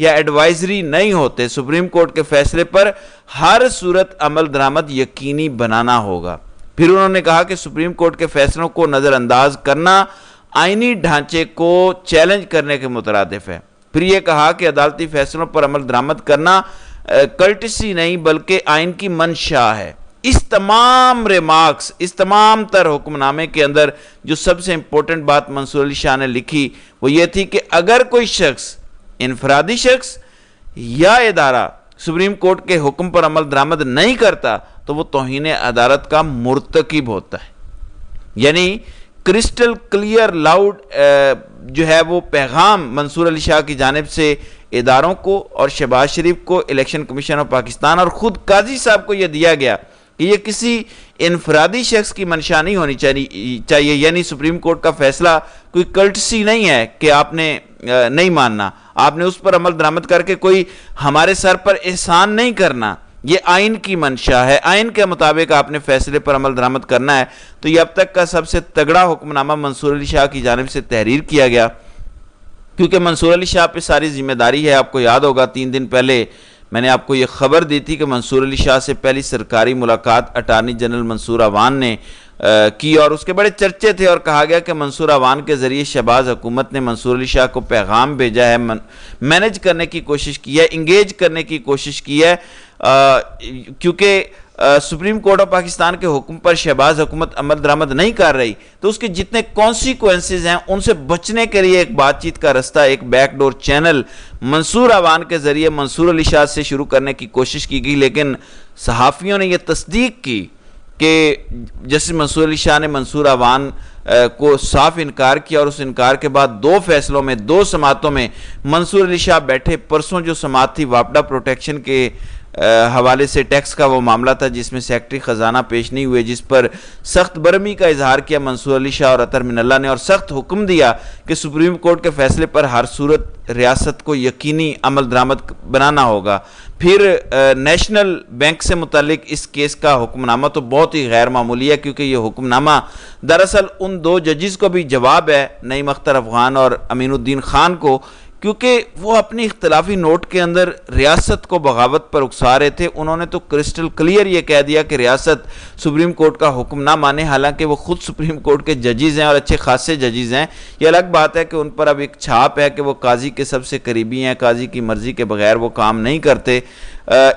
یا ایڈوائزری نہیں ہوتے، سپریم کورٹ کے فیصلے پر ہر صورت عمل درآمد یقینی بنانا ہوگا۔ پھر انہوں نے کہا کہ سپریم کورٹ کے فیصلوں کو نظر انداز کرنا آئینی ڈھانچے کو چیلنج کرنے کے مترادف ہے۔ پھر یہ کہا کہ عدالتی فیصلوں پر عمل درآمد کرنا کرٹسی نہیں بلکہ آئین کی منشا ہے۔ اس تمام ریمارکس، اس تمام تر حکم نامے کے اندر جو سب سے امپورٹنٹ بات منصور علی شاہ نے لکھی وہ یہ تھی کہ اگر کوئی شخص، انفرادی شخص یا ادارہ سپریم کورٹ کے حکم پر عمل درآمد نہیں کرتا تو وہ توہین عدالت کا مرتکب ہوتا ہے۔ یعنی کرسٹل کلیئر لاؤڈ جو ہے وہ پیغام منصور علی شاہ کی جانب سے اداروں کو اور شہباز شریف کو، الیکشن کمیشن آف پاکستان اور خود قاضی صاحب کو یہ دیا گیا کہ یہ کسی انفرادی شخص کی منشا نہیں ہونی چاہیے، یعنی سپریم کورٹ کا فیصلہ کوئی کرٹسی نہیں ہے کہ آپ نے نہیں ماننا، آپ نے اس پر عمل درآمد کر کے کوئی ہمارے سر پر احسان نہیں کرنا، یہ آئین کی منشا ہے، آئین کے مطابق آپ نے فیصلے پر عمل درآمد کرنا ہے۔ تو یہ اب تک کا سب سے تگڑا حکم نامہ منصور علی شاہ کی جانب سے تحریر کیا گیا، کیونکہ منصور علی شاہ پہ ساری ذمہ داری ہے۔ آپ کو یاد ہوگا 3 دن پہلے میں نے آپ کو یہ خبر دی تھی کہ منصور علی شاہ سے پہلی سرکاری ملاقات اٹارنی جنرل منصور عوان نے کی اور اس کے بڑے چرچے تھے، اور کہا گیا کہ منصور عوان کے ذریعے شہباز حکومت نے منصور علی شاہ کو پیغام بھیجا ہے، مینج کرنے کی کوشش کی ہے، انگیج کرنے کی کوشش کی ہے، کیونکہ سپریم کورٹ آف پاکستان کے حکم پر شہباز حکومت عمل درآمد نہیں کر رہی تو اس کے جتنے کانسیکوینسز ہیں ان سے بچنے کے لیے ایک بات چیت کا رستہ، ایک بیک ڈور چینل منصور عوان کے ذریعے منصور علی شاہ سے شروع کرنے کی کوشش کی گئی، لیکن صحافیوں نے یہ تصدیق کی کہ جسٹس منصور علی شاہ نے منصور عوان کو صاف انکار کیا، اور اس انکار کے بعد 2 فیصلوں میں 2 سماعتوں میں منصور علی شاہ بیٹھے۔ پرسوں جو سماعت تھی واپڈا پروٹیکشن کے حوالے سے ٹیکس کا وہ معاملہ تھا جس میں سیکرٹری خزانہ پیش نہیں ہوئے، جس پر سخت برہمی کا اظہار کیا منصور علی شاہ اور اطہر من اللہ نے، اور سخت حکم دیا کہ سپریم کورٹ کے فیصلے پر ہر صورت ریاست کو یقینی عمل درآمد بنانا ہوگا۔ پھر نیشنل بینک سے متعلق اس کیس کا حکم نامہ تو بہت ہی غیر معمولی ہے، کیونکہ یہ حکم نامہ دراصل ان 2 ججز کو بھی جواب ہے، نعیم اختر افغان اور امین الدین خان کو، کیونکہ وہ اپنی اختلافی نوٹ کے اندر ریاست کو بغاوت پر اکسا رہے تھے۔ انہوں نے تو کرسٹل کلیئر یہ کہہ دیا کہ ریاست سپریم کورٹ کا حکم نہ مانے، حالانکہ وہ خود سپریم کورٹ کے ججز ہیں اور اچھے خاصے ججز ہیں۔ یہ الگ بات ہے کہ ان پر اب ایک چھاپ ہے کہ وہ قاضی کے سب سے قریبی ہیں، قاضی کی مرضی کے بغیر وہ کام نہیں کرتے،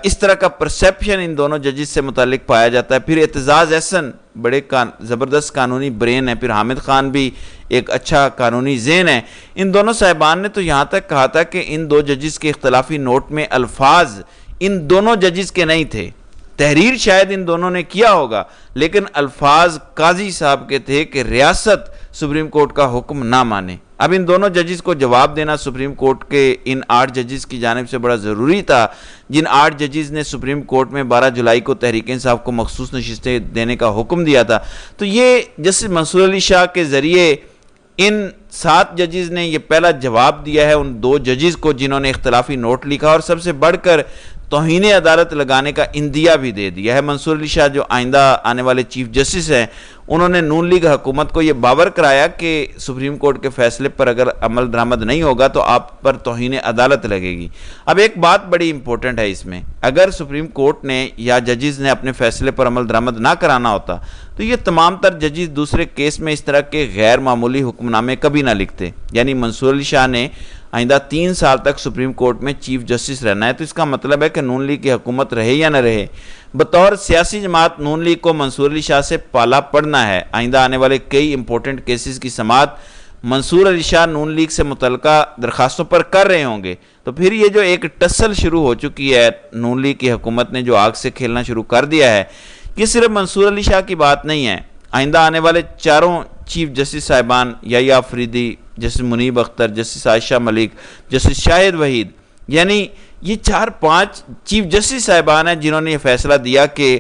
اس طرح کا پرسیپشن ان دونوں ججز سے متعلق پایا جاتا ہے۔ پھر اعتزاز احسن بڑے زبردست قانونی برین ہیں، پھر حامد خان بھی ایک اچھا قانونی ذہن ہے۔ ان دونوں صاحبان نے تو یہاں تک کہا تھا کہ ان 2 ججز کے اختلافی نوٹ میں الفاظ ان دونوں ججز کے نہیں تھے، تحریر شاید ان دونوں نے کیا ہوگا لیکن الفاظ قاضی صاحب کے تھے کہ ریاست سپریم کورٹ کا حکم نہ مانے۔ اب ان دونوں ججز کو جواب دینا سپریم کورٹ کے ان 8 ججز کی جانب سے بڑا ضروری تھا، جن 8 ججز نے سپریم کورٹ میں 12 جولائی کو تحریک انصاف کو مخصوص نشستیں دینے کا حکم دیا تھا۔ تو یہ جسٹس منصور علی شاہ کے ذریعے ان 7 ججز نے یہ پہلا جواب دیا ہے ان 2 ججز کو جنہوں نے اختلافی نوٹ لکھا، اور سب سے بڑھ کر توہین عدالت لگانے کا اندیہ بھی دے دیا ہے۔ منصور علی شاہ جو آئندہ آنے والے چیف جسٹس ہیں، انہوں نے نون لیگ حکومت کو یہ باور کرایا کہ سپریم کورٹ کے فیصلے پر اگر عمل درآمد نہیں ہوگا تو آپ پر توہین عدالت لگے گی۔ اب ایک بات بڑی امپورٹنٹ ہے اس میں، اگر سپریم کورٹ نے یا ججز نے اپنے فیصلے پر عمل درآمد نہ کرانا ہوتا تو یہ تمام تر ججز دوسرے کیس میں اس طرح کے غیر معمولی حکم نامے کبھی نہ لکھتے۔ یعنی منصور علی شاہ نے آئندہ 3 سال تک سپریم کورٹ میں چیف جسٹس رہنا ہے، تو اس کا مطلب ہے کہ نون لیگ کی حکومت رہے یا نہ رہے، بطور سیاسی جماعت نون لیگ کو منصور علی شاہ سے پالا پڑنا ہے۔ آئندہ آنے والے کئی امپورٹنٹ کیسز کی سماعت منصور علی شاہ نون لیگ سے متعلقہ درخواستوں پر کر رہے ہوں گے، تو پھر یہ جو ایک ٹسل شروع ہو چکی ہے، نون لیگ کی حکومت نے جو آگ سے کھیلنا شروع کر دیا ہے، یہ صرف منصور علی شاہ کی بات نہیں ہے۔ آئندہ آنے والے 4 چیف جسٹس صاحبان، یحییٰ آفریدی، جسٹس منیب اختر، جسٹس عائشہ ملک، جسٹس شاہد وحید، یعنی یہ 4-5 چیف جسٹس صاحبان ہیں جنہوں نے یہ فیصلہ دیا کہ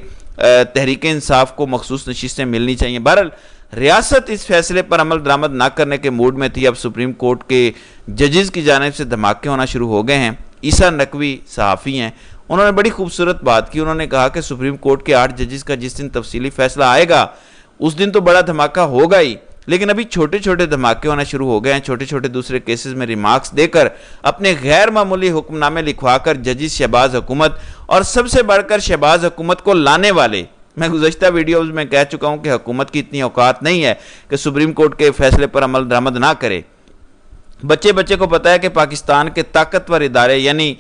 تحریک انصاف کو مخصوص نشستیں ملنی چاہیے۔ بہرحال ریاست اس فیصلے پر عمل درآمد نہ کرنے کے موڈ میں تھی۔ اب سپریم کورٹ کے ججز کی جانب سے دھماکے ہونا شروع ہو گئے ہیں۔ عیسیٰ نقوی صحافی ہیں، انہوں نے بڑی خوبصورت بات کی، انہوں نے کہا کہ سپریم کورٹ کے 8 ججز کا جس دن تفصیلی فیصلہ آئے گا اس دن تو بڑا دھماکہ ہوگا ہی، لیکن ابھی چھوٹے چھوٹے دھماکے ہونا شروع ہو گئے ہیں، چھوٹے چھوٹے دوسرے کیسز میں ریمارکس دے کر اپنے غیر معمولی حکم نامے لکھوا کر ججز شہباز حکومت اور سب سے بڑھ کر شہباز حکومت کو لانے والے، میں گزشتہ ویڈیوز میں کہہ چکا ہوں کہ حکومت کی اتنی اوقات نہیں ہے کہ سپریم کورٹ کے فیصلے پر عمل درآمد نہ کرے۔ بچے کو پتا ہے کہ پاکستان کے طاقتور ادارے یعنی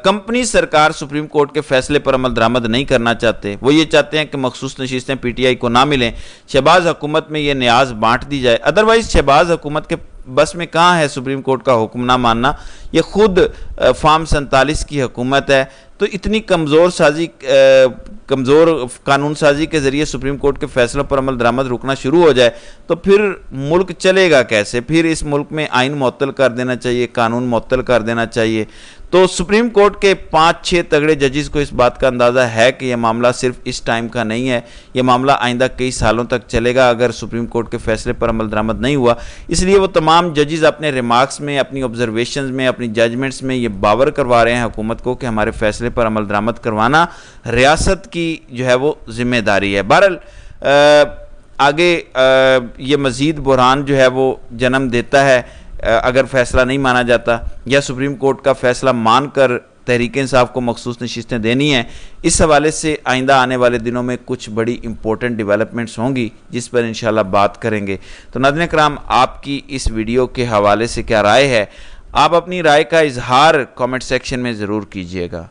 کمپنی سرکار سپریم کورٹ کے فیصلے پر عمل درآمد نہیں کرنا چاہتے، وہ یہ چاہتے ہیں کہ مخصوص نشستیں پی ٹی آئی کو نہ ملیں، شہباز حکومت میں یہ نیاز بانٹ دی جائے۔ ادروائز شہباز حکومت کے بس میں کہاں ہے سپریم کورٹ کا حکم نہ ماننا؟ یہ خود فارم 47 کی حکومت ہے، تو اتنی کمزور قانون سازی کے ذریعے سپریم کورٹ کے فیصلوں پر عمل درآمد رکنا شروع ہو جائے تو پھر ملک چلے گا کیسے؟ پھر اس ملک میں آئین معطل کر دینا چاہیے، قانون معطل کر دینا چاہیے۔ تو سپریم کورٹ کے 5-6 تگڑے ججز کو اس بات کا اندازہ ہے کہ یہ معاملہ صرف اس ٹائم کا نہیں ہے، یہ معاملہ آئندہ کئی سالوں تک چلے گا اگر سپریم کورٹ کے فیصلے پر عمل درآمد نہیں ہوا۔ اس لیے وہ تمام ججز اپنے ریمارکس میں، اپنی آبزرویشنز میں، اپنی ججمنٹس میں یہ باور کروا رہے ہیں حکومت کو کہ ہمارے فیصلے پر عمل درآمد کروانا ریاست کی جو ہے وہ ذمہ داری ہے۔ بہرحال آگے یہ مزید بحران جو ہے وہ جنم دیتا ہے اگر فیصلہ نہیں مانا جاتا، یا سپریم کورٹ کا فیصلہ مان کر تحریک انصاف کو مخصوص نشستیں دینی ہیں۔ اس حوالے سے آئندہ آنے والے دنوں میں کچھ بڑی امپورٹنٹ ڈیولپمنٹس ہوں گی جس پر انشاءاللہ بات کریں گے۔ تو ناظرین کرام، آپ کی اس ویڈیو کے حوالے سے کیا رائے ہے؟ آپ اپنی رائے کا اظہار کامنٹ سیکشن میں ضرور کیجیے گا۔